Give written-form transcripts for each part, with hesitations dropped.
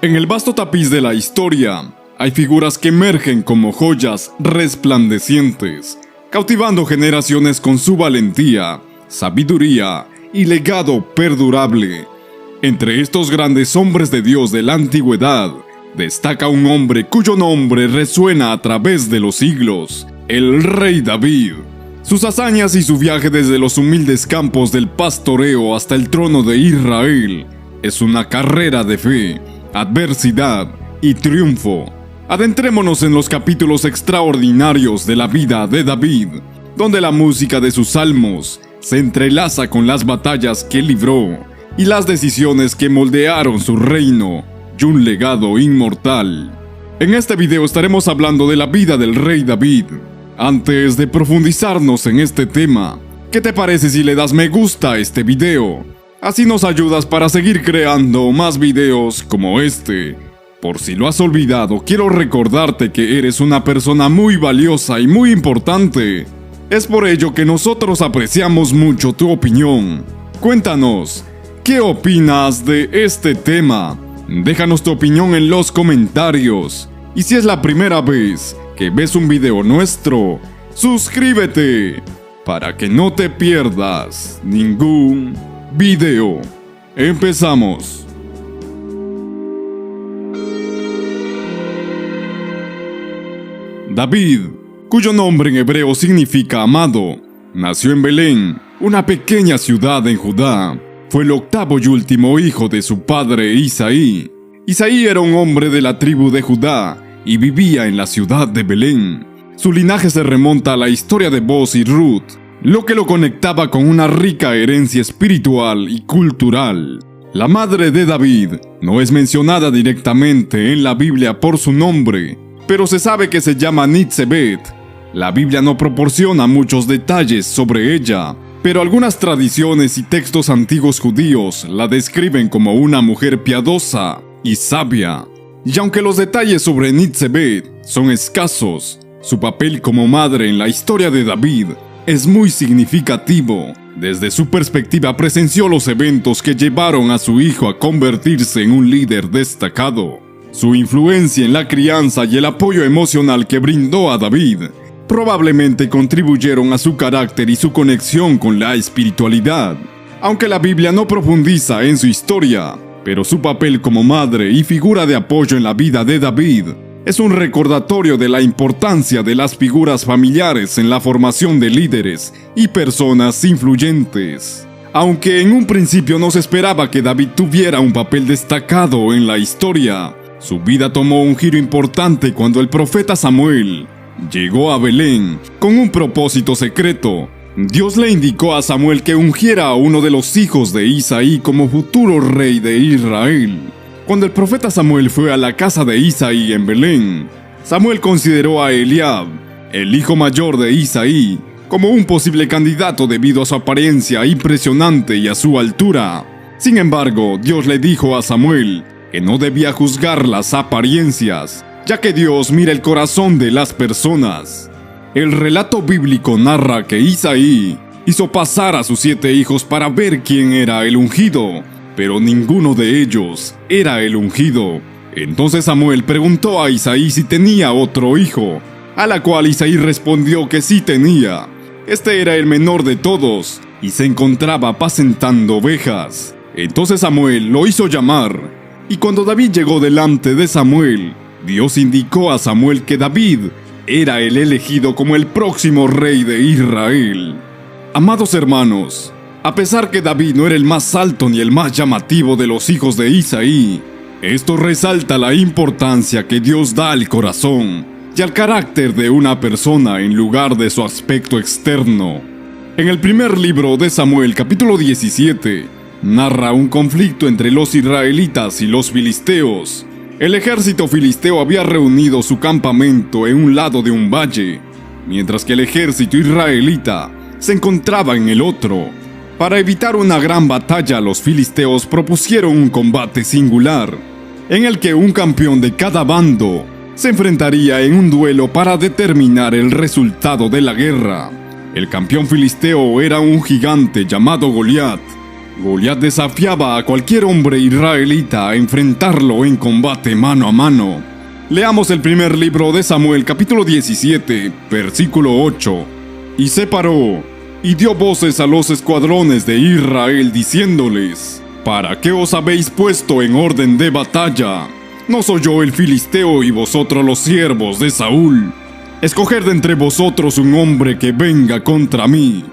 En el vasto tapiz de la historia, hay figuras que emergen como joyas resplandecientes, cautivando generaciones con su valentía, sabiduría y legado perdurable. Entre estos grandes hombres de Dios de la antigüedad, destaca un hombre cuyo nombre resuena a través de los siglos, el Rey David. Sus hazañas y su viaje desde los humildes campos del pastoreo hasta el trono de Israel es una carrera de fe, adversidad y triunfo. Adentrémonos en los capítulos extraordinarios de la vida de David, donde la música de sus salmos se entrelaza con las batallas que libró y las decisiones que moldearon su reino y un legado inmortal. En este video estaremos hablando de la vida del Rey David. Antes de profundizarnos en este tema, ¿qué te parece si le das me gusta a este video? Así nos ayudas para seguir creando más videos como este. Por si lo has olvidado, quiero recordarte que eres una persona muy valiosa y muy importante. Es por ello que nosotros apreciamos mucho tu opinión. Cuéntanos, ¿qué opinas de este tema? Déjanos tu opinión en los comentarios. Y si es la primera vez que ves un video nuestro, suscríbete para que no te pierdas ningún video. Empezamos. David, cuyo nombre en hebreo significa amado, nació en Belén, una pequeña ciudad en Judá. Fue el octavo y último hijo de su padre Isaí. Isaí era un hombre de la tribu de Judá y vivía en la ciudad de Belén. Su linaje se remonta a la historia de Boaz y Ruth, lo que lo conectaba con una rica herencia espiritual y cultural. La madre de David no es mencionada directamente en la Biblia por su nombre, pero se sabe que se llama Nitzebet. La Biblia no proporciona muchos detalles sobre ella, pero algunas tradiciones y textos antiguos judíos la describen como una mujer piadosa y sabia. Y aunque los detalles sobre Nitzebet son escasos, su papel como madre en la historia de David es muy significativo. Desde su perspectiva presenció los eventos que llevaron a su hijo a convertirse en un líder destacado. Su influencia en la crianza y el apoyo emocional que brindó a David probablemente contribuyeron a su carácter y su conexión con la espiritualidad. Aunque la Biblia no profundiza en su historia, pero su papel como madre y figura de apoyo en la vida de David es un recordatorio de la importancia de las figuras familiares en la formación de líderes y personas influyentes. Aunque en un principio no se esperaba que David tuviera un papel destacado en la historia, su vida tomó un giro importante cuando el profeta Samuel llegó a Belén con un propósito secreto. Dios le indicó a Samuel que ungiera a uno de los hijos de Isaí como futuro rey de Israel. Cuando el profeta Samuel fue a la casa de Isaí en Belén, Samuel consideró a Eliab, el hijo mayor de Isaí, como un posible candidato debido a su apariencia impresionante y a su altura. Sin embargo, Dios le dijo a Samuel que no debía juzgar las apariencias, ya que Dios mira el corazón de las personas. El relato bíblico narra que Isaí hizo pasar a sus 7 hijos para ver quién era el ungido, pero ninguno de ellos era el ungido. Entonces Samuel preguntó a Isaí si tenía otro hijo, a la cual Isaí respondió que sí tenía. Este era el menor de todos y se encontraba apacentando ovejas. Entonces Samuel lo hizo llamar, y cuando David llegó delante de Samuel, Dios indicó a Samuel que David era el elegido como el próximo rey de Israel. Amados hermanos, a pesar que David no era el más alto ni el más llamativo de los hijos de Isaí, esto resalta la importancia que Dios da al corazón y al carácter de una persona en lugar de su aspecto externo. En el primer libro de Samuel, capítulo 17, narra un conflicto entre los israelitas y los filisteos. El ejército filisteo había reunido su campamento en un lado de un valle, mientras que el ejército israelita se encontraba en el otro. Para evitar una gran batalla, los filisteos propusieron un combate singular, en el que un campeón de cada bando se enfrentaría en un duelo para determinar el resultado de la guerra. El campeón filisteo era un gigante llamado Goliat, Goliat desafiaba a cualquier hombre israelita a enfrentarlo en combate mano a mano. Leamos el primer libro de Samuel, capítulo 17, versículo 8. Y se paró, y dio voces a los escuadrones de Israel, diciéndoles: ¿Para qué os habéis puesto en orden de batalla? ¿No soy yo el filisteo y vosotros los siervos de Saúl? Escoged de entre vosotros un hombre que venga contra mí.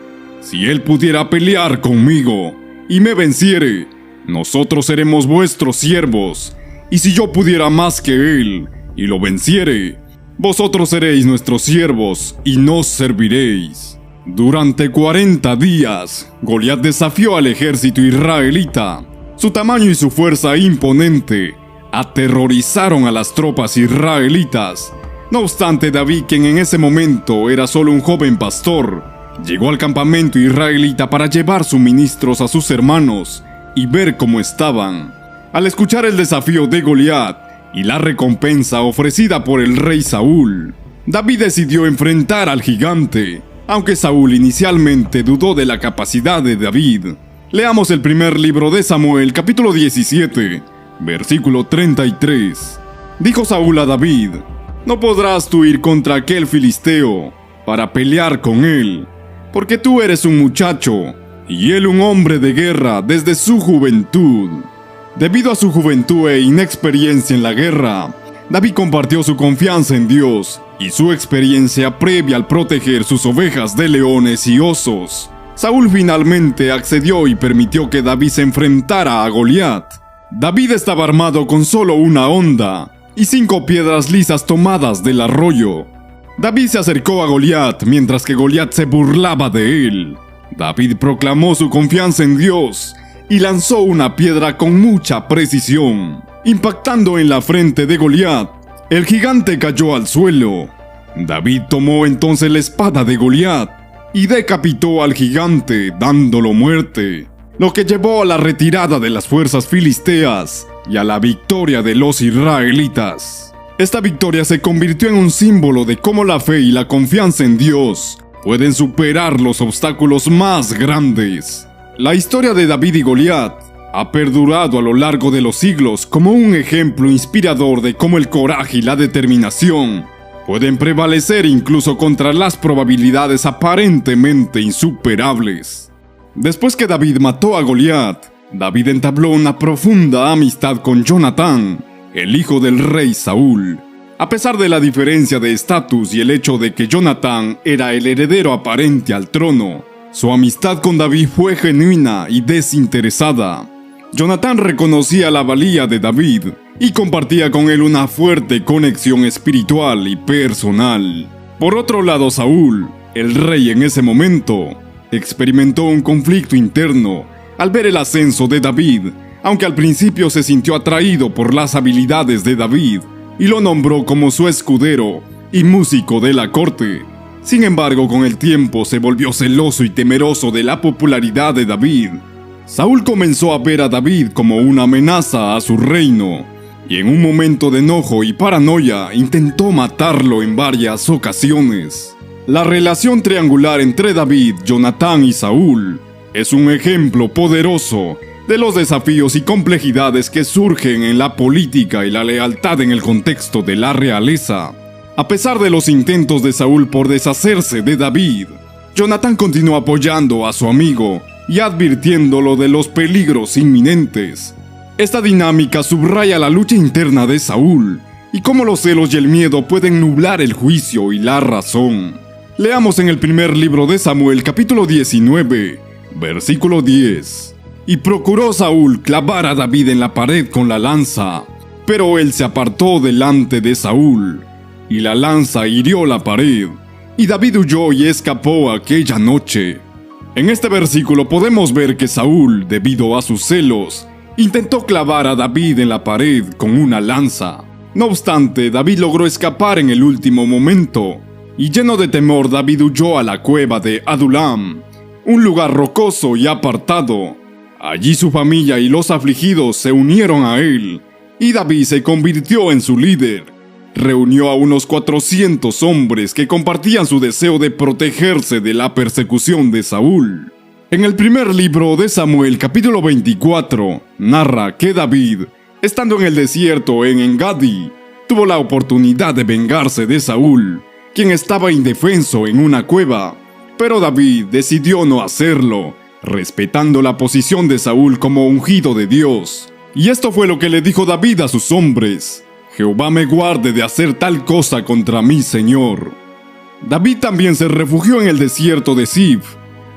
Si él pudiera pelear conmigo y me venciere, nosotros seremos vuestros siervos. Y si yo pudiera más que él y lo venciere, vosotros seréis nuestros siervos y nos serviréis. Durante 40 días, Goliat desafió al ejército israelita. Su tamaño y su fuerza imponente aterrorizaron a las tropas israelitas. No obstante, David, quien en ese momento era solo un joven pastor, llegó al campamento israelita para llevar suministros a sus hermanos y ver cómo estaban. Al escuchar el desafío de Goliat y la recompensa ofrecida por el rey Saúl, David decidió enfrentar al gigante, aunque Saúl inicialmente dudó de la capacidad de David. Leamos el primer libro de Samuel, capítulo 17, versículo 33. Dijo Saúl a David: no podrás tú ir contra aquel filisteo para pelear con él, porque tú eres un muchacho y él un hombre de guerra desde su juventud. Debido a su juventud e inexperiencia en la guerra, David compartió su confianza en Dios y su experiencia previa al proteger sus ovejas de leones y osos. Saúl finalmente accedió y permitió que David se enfrentara a Goliat. David estaba armado con solo una honda y 5 piedras lisas tomadas del arroyo. David se acercó a Goliat mientras que Goliat se burlaba de él. David proclamó su confianza en Dios y lanzó una piedra con mucha precisión, impactando en la frente de Goliat. El gigante cayó al suelo. David tomó entonces la espada de Goliat y decapitó al gigante, dándolo muerte, lo que llevó a la retirada de las fuerzas filisteas y a la victoria de los israelitas. Esta victoria se convirtió en un símbolo de cómo la fe y la confianza en Dios pueden superar los obstáculos más grandes. La historia de David y Goliat ha perdurado a lo largo de los siglos como un ejemplo inspirador de cómo el coraje y la determinación pueden prevalecer incluso contra las probabilidades aparentemente insuperables. Después que David mató a Goliat, David entabló una profunda amistad con Jonatán, el hijo del rey Saúl. A pesar de la diferencia de estatus y el hecho de que Jonatán era el heredero aparente al trono, su amistad con David fue genuina y desinteresada. Jonatán reconocía la valía de David y compartía con él una fuerte conexión espiritual y personal. Por otro lado, Saúl, el rey en ese momento, experimentó un conflicto interno al ver el ascenso de David, aunque al principio se sintió atraído por las habilidades de David y lo nombró como su escudero y músico de la corte. Sin embargo, con el tiempo se volvió celoso y temeroso de la popularidad de David. Saúl comenzó a ver a David como una amenaza a su reino, y en un momento de enojo y paranoia intentó matarlo en varias ocasiones. La relación triangular entre David, Jonatán y Saúl es un ejemplo poderoso de los desafíos y complejidades que surgen en la política y la lealtad en el contexto de la realeza. A pesar de los intentos de Saúl por deshacerse de David, Jonatán continuó apoyando a su amigo y advirtiéndolo de los peligros inminentes. Esta dinámica subraya la lucha interna de Saúl y cómo los celos y el miedo pueden nublar el juicio y la razón. Leamos en el primer libro de Samuel, capítulo 19, versículo 10. Y procuró Saúl clavar a David en la pared con la lanza, pero él se apartó delante de Saúl, y la lanza hirió la pared, y David huyó y escapó aquella noche. En este versículo podemos ver que Saúl, debido a sus celos, intentó clavar a David en la pared con una lanza. No obstante, David logró escapar en el último momento, y lleno de temor David huyó a la cueva de Adulam, un lugar rocoso y apartado. Allí su familia y los afligidos se unieron a él, y David se convirtió en su líder. Reunió a unos 400 hombres que compartían su deseo de protegerse de la persecución de Saúl. En el primer libro de Samuel, capítulo 24, narra que David, estando en el desierto en Engadi, tuvo la oportunidad de vengarse de Saúl, quien estaba indefenso en una cueva. Pero David decidió no hacerlo, respetando la posición de Saúl como ungido de Dios. Y esto fue lo que le dijo David a sus hombres: Jehová me guarde de hacer tal cosa contra mi Señor. David también se refugió en el desierto de Zif,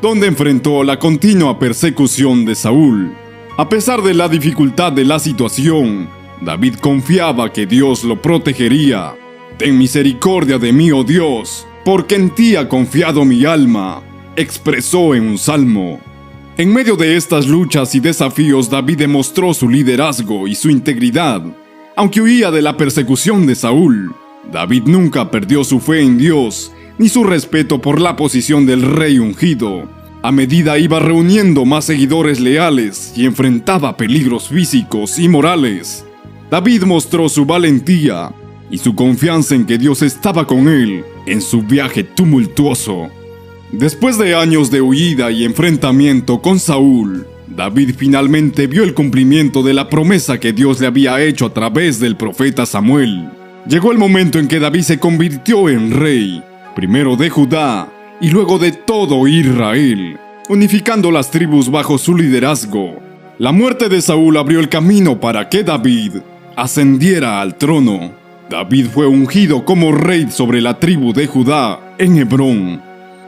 donde enfrentó la continua persecución de Saúl. A pesar de la dificultad de la situación, David confiaba que Dios lo protegería. Ten misericordia de mí, oh Dios, porque en ti ha confiado mi alma, expresó en un salmo. En medio de estas luchas y desafíos, David demostró su liderazgo y su integridad. Aunque huía de la persecución de Saúl, David nunca perdió su fe en Dios, ni su respeto por la posición del rey ungido. A medida iba reuniendo más seguidores leales y enfrentaba peligros físicos y morales, David mostró su valentía y su confianza en que Dios estaba con él en su viaje tumultuoso. Después de años de huida y enfrentamiento con Saúl, David finalmente vio el cumplimiento de la promesa que Dios le había hecho a través del profeta Samuel. Llegó el momento en que David se convirtió en rey, primero de Judá y luego de todo Israel, unificando las tribus bajo su liderazgo. La muerte de Saúl abrió el camino para que David ascendiera al trono. David fue ungido como rey sobre la tribu de Judá en Hebrón.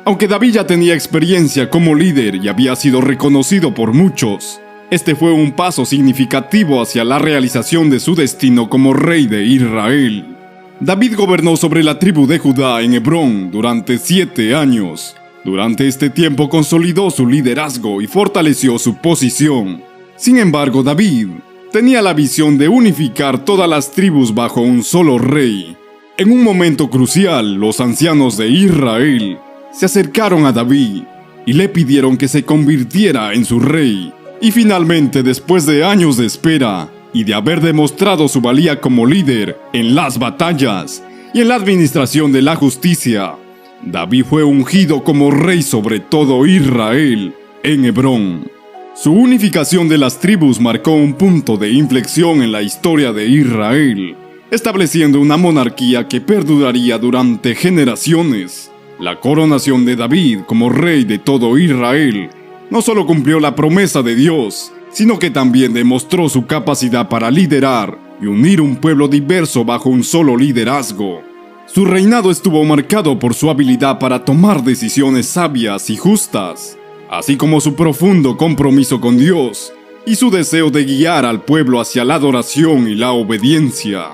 Aunque David ya tenía experiencia como líder y había sido reconocido por muchos, este fue un paso significativo hacia la realización de su destino como rey de Israel. David gobernó sobre la tribu de Judá en Hebrón durante 7 años. Durante este tiempo consolidó su liderazgo y fortaleció su posición. Sin embargo, David tenía la visión de unificar todas las tribus bajo un solo rey. En un momento crucial, los ancianos de Israel se acercaron a David y le pidieron que se convirtiera en su rey. Y finalmente, después de años de espera y de haber demostrado su valía como líder en las batallas y en la administración de la justicia, David fue ungido como rey sobre todo Israel en Hebrón. Su unificación de las tribus marcó un punto de inflexión en la historia de Israel, estableciendo una monarquía que perduraría durante generaciones. La coronación de David como rey de todo Israel no solo cumplió la promesa de Dios, sino que también demostró su capacidad para liderar y unir un pueblo diverso bajo un solo liderazgo. Su reinado estuvo marcado por su habilidad para tomar decisiones sabias y justas, así como su profundo compromiso con Dios y su deseo de guiar al pueblo hacia la adoración y la obediencia.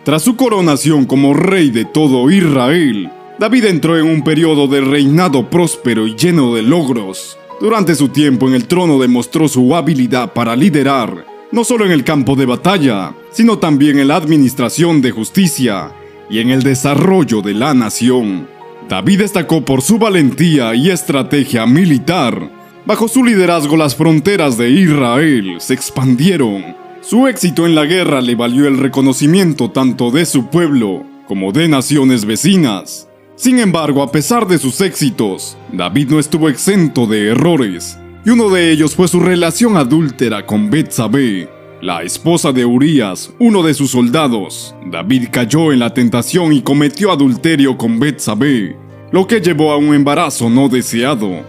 Tras su coronación como rey de todo Israel, David entró en un periodo de reinado próspero y lleno de logros. Durante su tiempo en el trono demostró su habilidad para liderar, no solo en el campo de batalla, sino también en la administración de justicia y en el desarrollo de la nación. David destacó por su valentía y estrategia militar. Bajo su liderazgo, las fronteras de Israel se expandieron. Su éxito en la guerra le valió el reconocimiento tanto de su pueblo como de naciones vecinas. Sin embargo, a pesar de sus éxitos, David no estuvo exento de errores, y uno de ellos fue su relación adúltera con Betsabé, la esposa de Urías, uno de sus soldados. David cayó en la tentación y cometió adulterio con Betsabé, lo que llevó a un embarazo no deseado.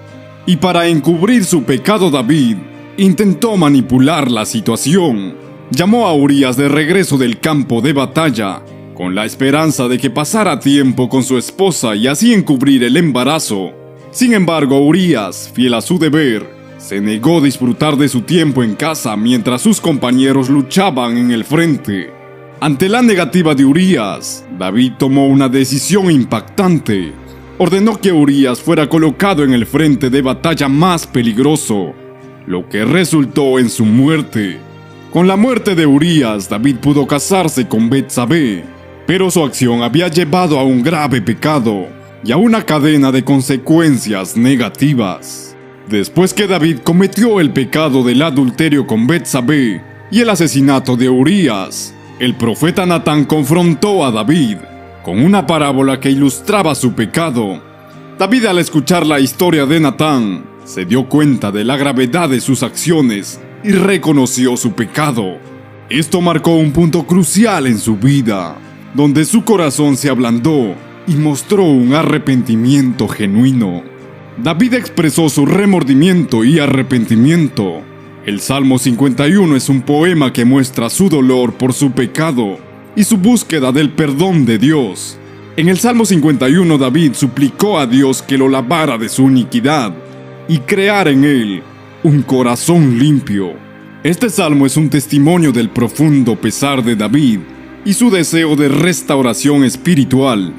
Y para encubrir su pecado, David intentó manipular la situación. Llamó a Urías de regreso del campo de batalla, con la esperanza de que pasara tiempo con su esposa y así encubrir el embarazo. Sin embargo, Urías, fiel a su deber, se negó a disfrutar de su tiempo en casa mientras sus compañeros luchaban en el frente. Ante la negativa de Urías, David tomó una decisión impactante. Ordenó que Urías fuera colocado en el frente de batalla más peligroso, lo que resultó en su muerte. Con la muerte de Urías, David pudo casarse con Betsabé, pero su acción había llevado a un grave pecado y a una cadena de consecuencias negativas. Después que David cometió el pecado del adulterio con Betsabé y el asesinato de Urías, el profeta Natán confrontó a David con una parábola que ilustraba su pecado. David, al escuchar la historia de Natán, se dio cuenta de la gravedad de sus acciones y reconoció su pecado. Esto marcó un punto crucial en su vida, donde su corazón se ablandó y mostró un arrepentimiento genuino. David expresó su remordimiento y arrepentimiento. El Salmo 51 es un poema que muestra su dolor por su pecado y su búsqueda del perdón de Dios. En el Salmo 51, David suplicó a Dios que lo lavara de su iniquidad y creara en él un corazón limpio. Este salmo es un testimonio del profundo pesar de David y su deseo de restauración espiritual.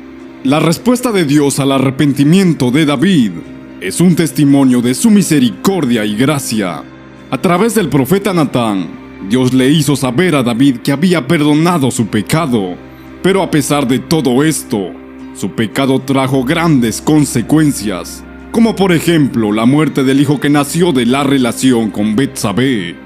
La respuesta de Dios al arrepentimiento de David es un testimonio de su misericordia y gracia. A través del profeta Natán, Dios le hizo saber a David que había perdonado su pecado, pero a pesar de todo esto, su pecado trajo grandes consecuencias, como por ejemplo la muerte del hijo que nació de la relación con Betsabé.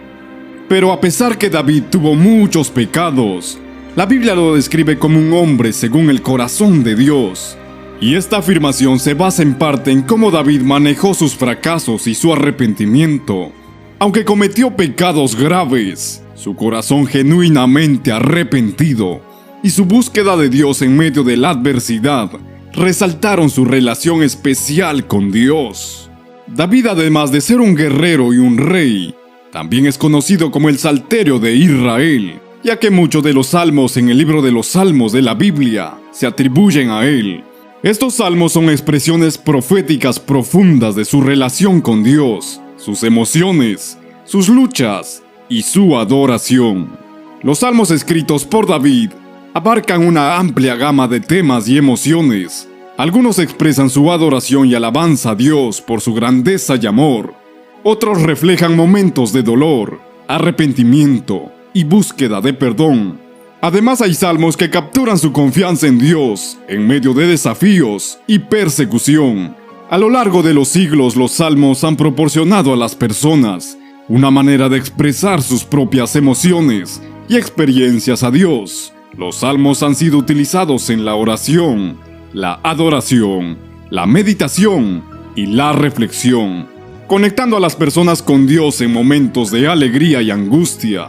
Pero a pesar que David tuvo muchos pecados, la Biblia lo describe como un hombre según el corazón de Dios. Y esta afirmación se basa en parte en cómo David manejó sus fracasos y su arrepentimiento. Aunque cometió pecados graves, su corazón genuinamente arrepentido y su búsqueda de Dios en medio de la adversidad resaltaron su relación especial con Dios. David, además de ser un guerrero y un rey, también es conocido como el Salterio de Israel, ya que muchos de los salmos en el libro de los Salmos de la Biblia se atribuyen a él. Estos salmos son expresiones proféticas profundas de su relación con Dios, sus emociones, sus luchas y su adoración. Los salmos escritos por David abarcan una amplia gama de temas y emociones. Algunos expresan su adoración y alabanza a Dios por su grandeza y amor. Otros reflejan momentos de dolor, arrepentimiento y búsqueda de perdón. Además, hay salmos que capturan su confianza en Dios en medio de desafíos y persecución. A lo largo de los siglos, los salmos han proporcionado a las personas una manera de expresar sus propias emociones y experiencias a Dios. Los salmos han sido utilizados en la oración, la adoración, la meditación y la reflexión, conectando a las personas con Dios en momentos de alegría y angustia.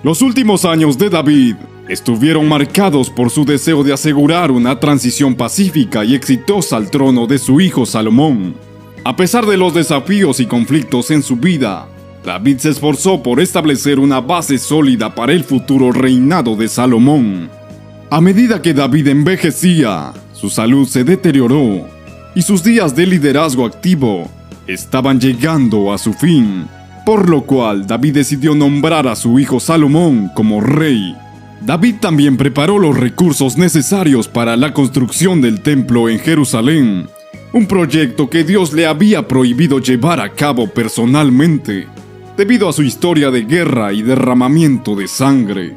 Los últimos años de David estuvieron marcados por su deseo de asegurar una transición pacífica y exitosa al trono de su hijo Salomón. A pesar de los desafíos y conflictos en su vida, David se esforzó por establecer una base sólida para el futuro reinado de Salomón. A medida que David envejecía, su salud se deterioró y sus días de liderazgo activo estaban llegando a su fin, por lo cual David decidió nombrar a su hijo Salomón como rey. David también preparó los recursos necesarios para la construcción del templo en Jerusalén, un proyecto que Dios le había prohibido llevar a cabo personalmente, debido a su historia de guerra y derramamiento de sangre.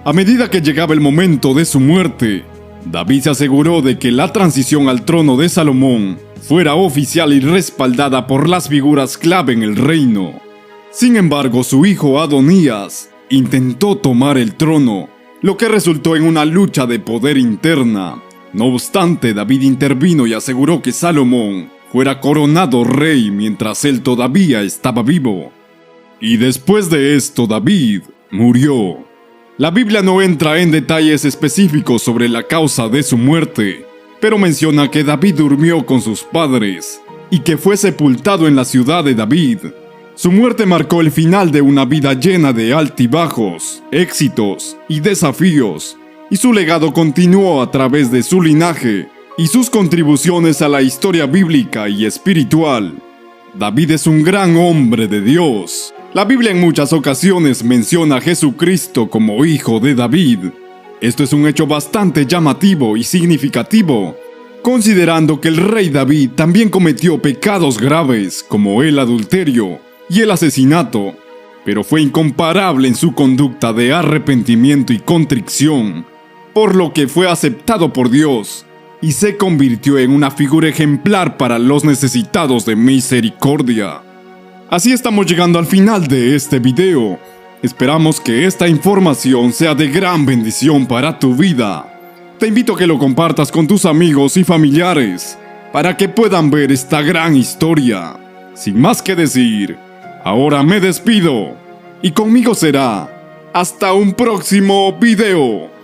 A medida que llegaba el momento de su muerte, David se aseguró de que la transición al trono de Salomón fuera oficial y respaldada por las figuras clave en el reino. Sin embargo, su hijo Adonías intentó tomar el trono, lo que resultó en una lucha de poder interna. No obstante, David intervino y aseguró que Salomón fuera coronado rey mientras él todavía estaba vivo. Y después de esto, David murió. La Biblia no entra en detalles específicos sobre la causa de su muerte, pero menciona que David durmió con sus padres y que fue sepultado en la ciudad de David. Su muerte marcó el final de una vida llena de altibajos, éxitos y desafíos, y su legado continuó a través de su linaje y sus contribuciones a la historia bíblica y espiritual. David es un gran hombre de Dios. La Biblia en muchas ocasiones menciona a Jesucristo como hijo de David. Esto es un hecho bastante llamativo y significativo, considerando que el rey David también cometió pecados graves como el adulterio y el asesinato, pero fue incomparable en su conducta de arrepentimiento y contrición, por lo que fue aceptado por Dios y se convirtió en una figura ejemplar para los necesitados de misericordia. Así estamos llegando al final de este video. Esperamos que esta información sea de gran bendición para tu vida. Te invito a que lo compartas con tus amigos y familiares para que puedan ver esta gran historia. Sin más que decir, ahora me despido. Y conmigo será hasta un próximo video.